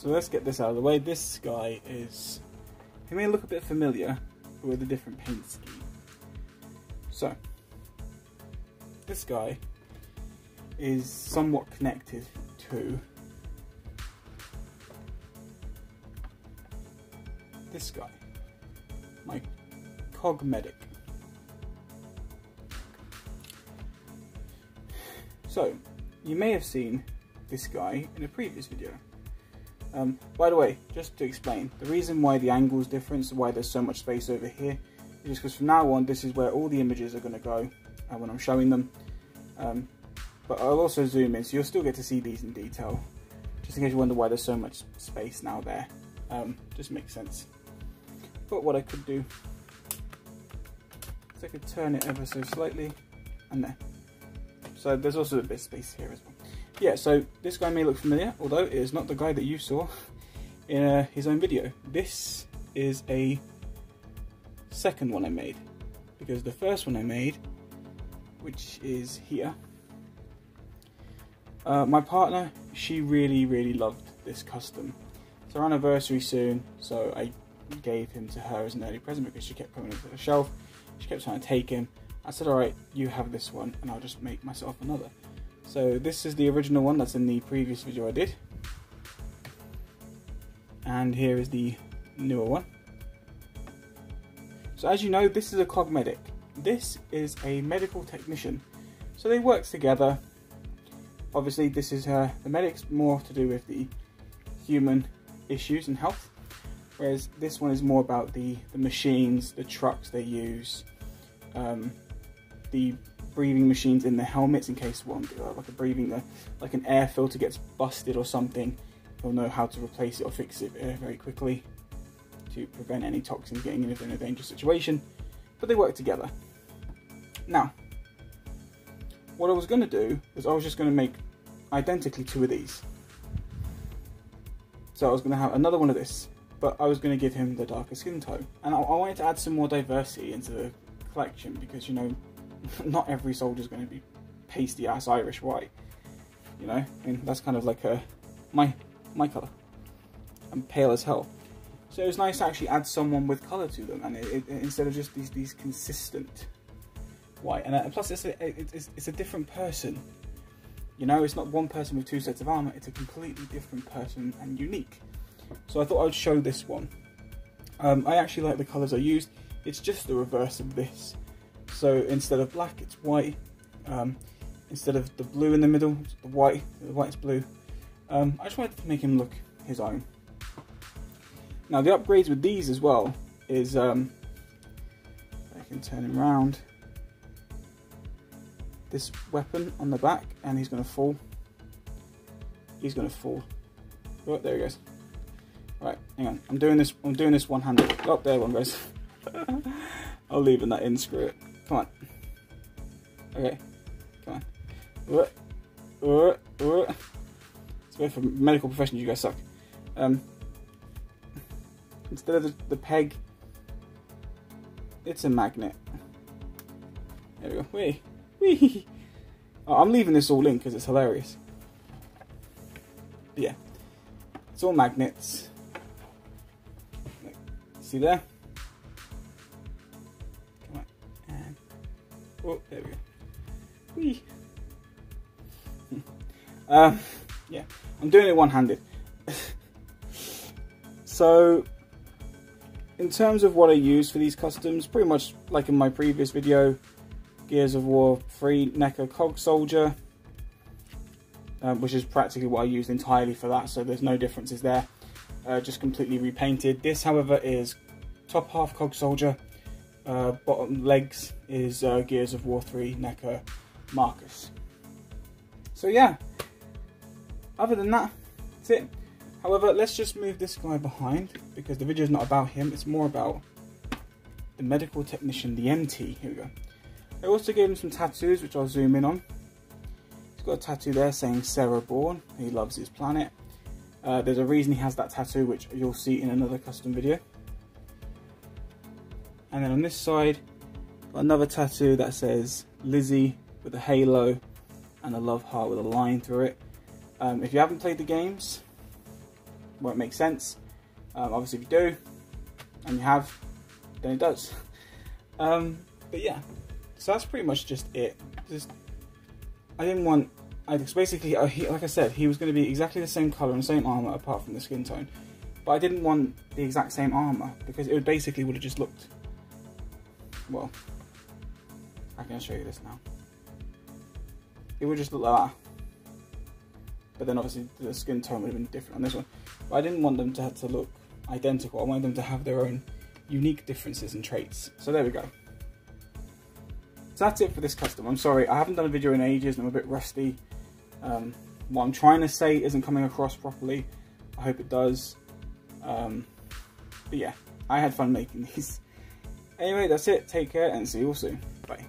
So let's get this out of the way. This guy is, he may look a bit familiar with a different paint scheme. So this guy is somewhat connected to this guy, my Cogmedic. So you may have seen this guy in a previous video. By the way, just to explain, the reason why the angle is different, so why there's so much space over here, is because from now on this is where all the images are going to go when I'm showing them. But I'll also zoom in, so you'll still get to see these in detail, just in case you wonder why there's so much space now there. Just makes sense. But what I could do is I could turn it ever so slightly, and there. So there's also a bit of space here as well. Yeah, so this guy may look familiar, although it is not the guy that you saw in his own video. This is a second one I made, because the first one I made, which is here, my partner, she really loved this custom. It's our anniversary soon, so I gave him to her as an early present because she kept coming into the shelf. She kept trying to take him. I said, alright, you have this one and I'll just make myself another. So this is the original one that's in the previous video I did. And here is the newer one. So as you know, this is a Cogmedic. This is a medical technician. So they work together. Obviously this is the medic's more to do with the human issues and health. Whereas this one is more about the machines, the trucks they use, the breathing machines in the helmets in case one, like an air filter gets busted or something. He'll know how to replace it or fix it very quickly to prevent any toxins getting in a dangerous situation. But they work together. Now, what I was going to do was I was just going to make identically two of these. So I was going to have another one of this, but I was going to give him the darker skin tone. And I wanted to add some more diversity into the collection because, you know, not every soldier is going to be pasty ass Irish white. You know, I mean, that's kind of like my colour. I'm pale as hell. So it was nice to actually add someone with colour to them, and instead of just these consistent white. And plus, it's a different person. You know, it's not one person with two sets of armour. It's a completely different person and unique. So I thought I would show this one. I actually like the colours I used. It's just the reverse of this. So instead of black, it's white. Instead of the blue in the middle, it's the white's blue. I just wanted to make him look his own. Now the upgrades with these as well is, I can turn him around, this weapon on the back, and he's going to fall. He's going to fall. Oh, there he goes. Right, hang on. I'm doing this one-handed. Oh, there one goes. I'll leave that in. Screw it. Come on. Okay. Come on. It's way for medical professionals. You guys suck. Instead of the peg, it's a magnet. There we go. Wee. Oh, I'm leaving this all in because it's hilarious. But yeah, it's all magnets. See there? Come on. And oh, there we go. Wee. Yeah, I'm doing it one-handed. So, in terms of what I use for these customs, pretty much like in my previous video, Gears of War 3 NECA Cog Soldier, which is practically what I used entirely for that, so there's no differences there. Just completely repainted. This, however, is top half Cog Soldier, bottom legs is Gears of War 3 NECA Marcus. So yeah, other than that, that's it. However, let's just move this guy behind because the video is not about him, it's more about the medical technician, the MT. Here we go. I also gave him some tattoos, which I'll zoom in on. He's got a tattoo there saying Sarah Bourne. He loves his planet. There's a reason he has that tattoo, which you'll see in another custom video. And then on this side, got another tattoo that says Lizzie with a halo and a love heart with a line through it. If you haven't played the games, won't make sense. Obviously, if you do, and you have, then it does. But yeah, so that's pretty much just it. I didn't want. Basically, like I said, he was going to be exactly the same colour and same armour apart from the skin tone. But I didn't want the exact same armour because it would basically would have just looked. Well, I can show you this now. It would just look like that. But then obviously the skin tone would have been different on this one. But I didn't want them to have to look identical. I wanted them to have their own unique differences and traits. So there we go. So that's it for this custom. I'm sorry, I haven't done a video in ages and I'm a bit rusty. What I'm trying to say isn't coming across properly. I hope it does. But yeah, I had fun making these. Anyway, that's it. Take care and see you all soon. Bye.